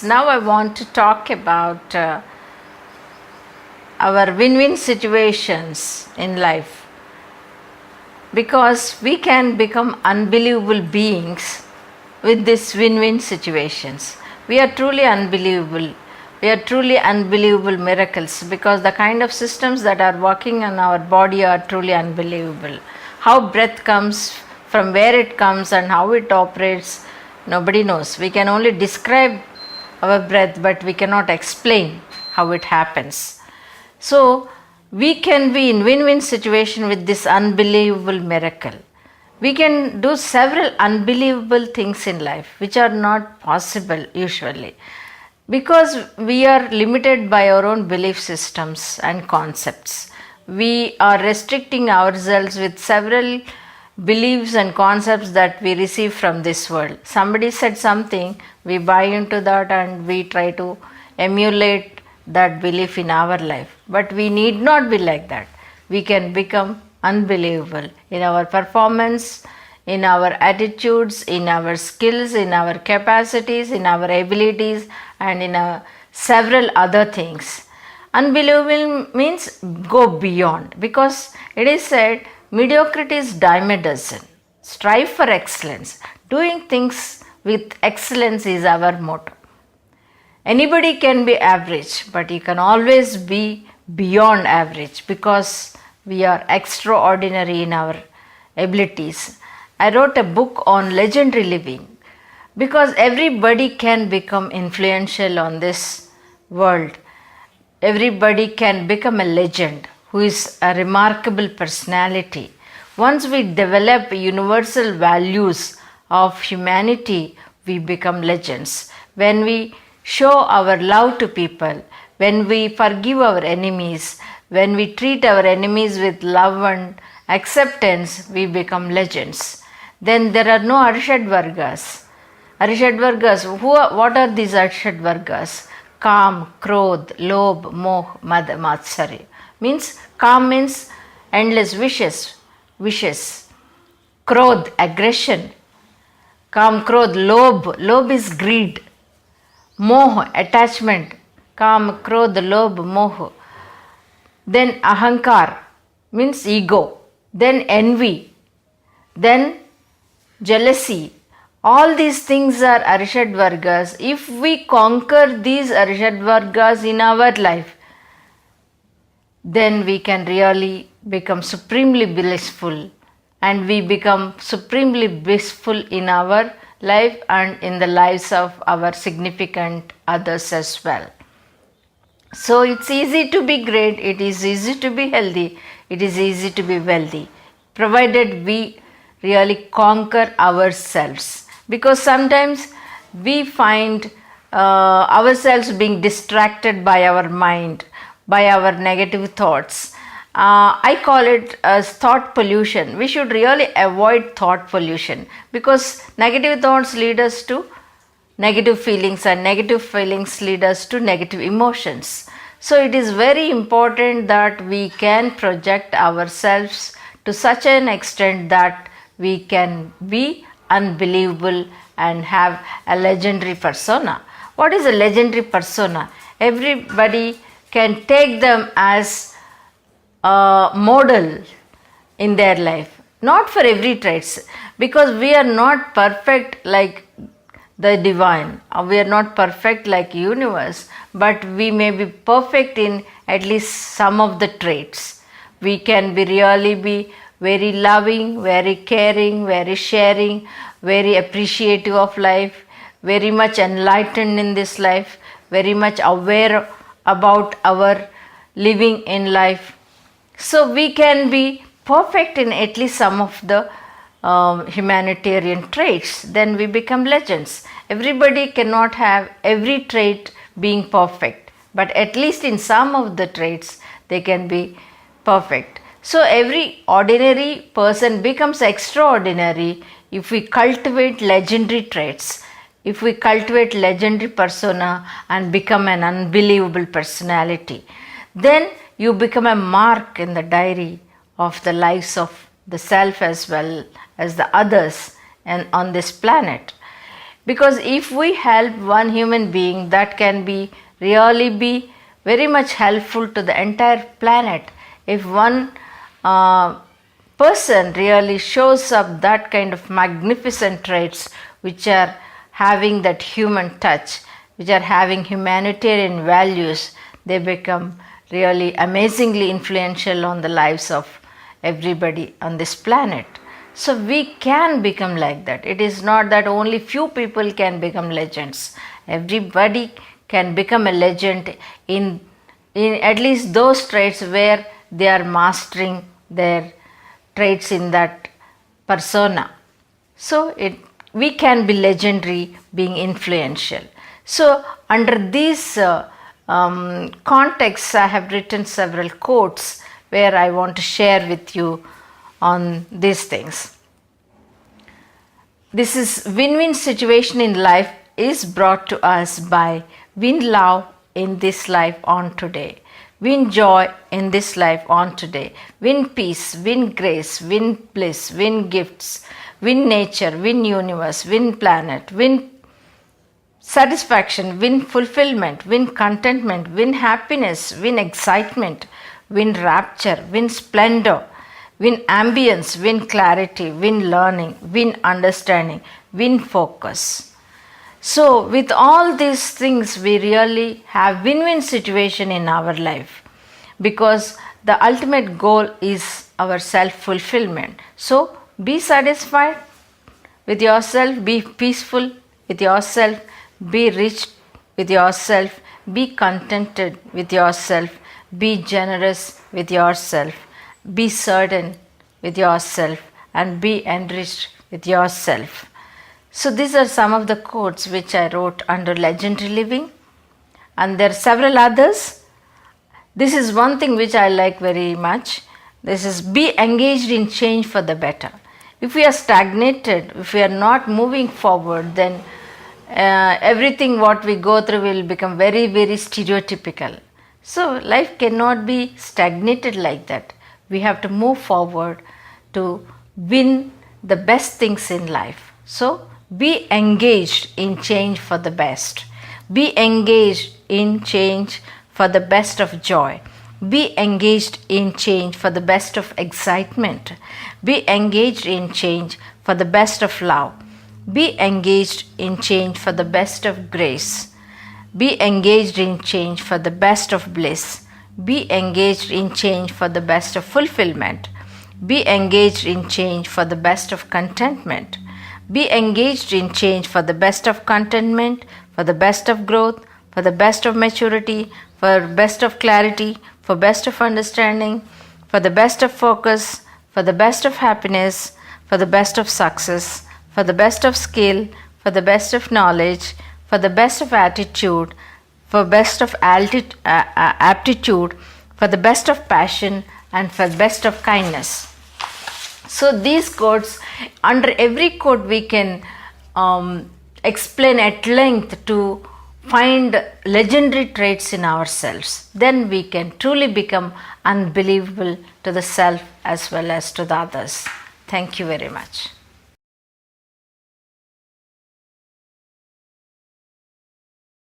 Now I want to talk about our win-win situations in life, because we can become unbelievable beings with these win-win situations. We are truly unbelievable. We are truly unbelievable miracles, because the kind of systems that are working on our body are truly unbelievable. How breath comes, from where it comes and how it operates, nobody knows. We can only describe our breath, but we cannot explain how it happens. So we can be in win-win situation with this unbelievable miracle. We can do several unbelievable things in life which are not possible usually, because we are limited by our own belief systems and concepts. We are restricting ourselves with several beliefs and concepts that we receive from this world. Somebody said something, we buy into that and we try to emulate that belief in our life. But we need not be like that. We can become unbelievable in our performance, in our attitudes, in our skills, in our capacities, in our abilities, and in several other things. Unbelievable means go beyond, because it is said mediocrity is dime a dozen. Strive for excellence. Doing things with excellence is our motto. Anybody can be average, but you can always be beyond average, because we are extraordinary in our abilities. I wrote a book on legendary living, because everybody can become influential on this world. Everybody can become a legend who is a remarkable personality. Once we develop universal values of humanity, we become legends. When we show our love to people, when we forgive our enemies, when we treat our enemies with love and acceptance, we become legends. Then there are no Arshad Vargas. Arshad Vargas, what are these Arshad Vargas? Kam, Krodh, Lobh, Moh, Mad, Matsarya. Means Kam means endless wishes. Krodh, aggression. Kam, Krodh, Lobh is greed. Moh, attachment. Kam, Krodh, Lobh, Moh. Then Ahankar means ego. Then envy. Then jealousy. All these things are Arshad Vargas. If we conquer these Arshad Vargas in our life, then we can really become supremely blissful, and we become supremely blissful in our life and in the lives of our significant others as well. So it's easy to be great, it is easy to be healthy, it is easy to be wealthy, provided we really conquer ourselves. Because sometimes we find ourselves being distracted by our mind, by our negative thoughts. I call it as thought pollution. We should really avoid thought pollution, because negative thoughts lead us to negative feelings, and negative feelings lead us to negative emotions. So it is very important that we can project ourselves to such an extent that we can be unbelievable and have a legendary persona. What is a legendary persona? Everybody can take them as a model in their life. Not for every traits, because we are not perfect like the divine, we are not perfect like universe, but we may be perfect in at least some of the traits. We can really be very loving, very caring, very sharing, very appreciative of life, very much enlightened in this life, very much aware about our living in life. So we can be perfect in at least some of the humanitarian traits. Then we become legends. Everybody cannot have every trait being perfect, but at least in some of the traits they can be perfect. So every ordinary person becomes extraordinary if we cultivate legendary traits, if we cultivate legendary persona and become an unbelievable personality. Then you become a mark in the diary of the lives of the self as well as the others and on this planet. Because if we help one human being, that can really be very much helpful to the entire planet. If one person really shows up that kind of magnificent traits which are having that human touch, which are having humanitarian values, they become really amazingly influential on the lives of everybody on this planet. So we can become like that. It is not that only few people can become legends. Everybody can become a legend in at least those traits where they are mastering their traits in that persona. So we can be legendary, being influential. So under these contexts, I have written several quotes where I want to share with you on these things. This is win-win situation in life is brought to us by win love in this life on today, win joy in this life on today, win peace, win grace, win bliss, win gifts, win nature, win universe, win planet, win satisfaction, win fulfillment, win contentment, win happiness, win excitement, win rapture, win splendor, win ambience, win clarity, win learning, win understanding, win focus. So with all these things, we really have win-win situation in our life, because the ultimate goal is our self-fulfillment. So be satisfied with yourself, be peaceful with yourself, be rich with yourself, be contented with yourself, be generous with yourself, be certain with yourself, and be enriched with yourself. So these are some of the quotes which I wrote under legendary living, and there are several others. This is one thing which I like very much. This is be engaged in change for the better. If we are stagnated, if we are not moving forward, then everything what we go through will become very, very stereotypical. So life cannot be stagnated like that. We have to move forward to win the best things in life. So be engaged in change for the best. Be engaged in change for the best of joy. Be engaged in change for the best of excitement. Be engaged in change for the best of love. Be engaged in change for the best of grace. Be engaged in change for the best of bliss. Be engaged in change for the best of fulfillment. Be engaged in change for the best of contentment. Be engaged in change for the best of contentment, for the best of growth, for the best of maturity, for best of clarity, for best of understanding, for the best of focus, for the best of happiness, for the best of success, for the best of skill, for the best of knowledge, for the best of attitude, for best of aptitude, for the best of passion, and for best of kindness. So these quotes, under every quote we can explain at length to find legendary traits in ourselves. Then we can truly become unbelievable to the self as well as to the others. Thank you very much.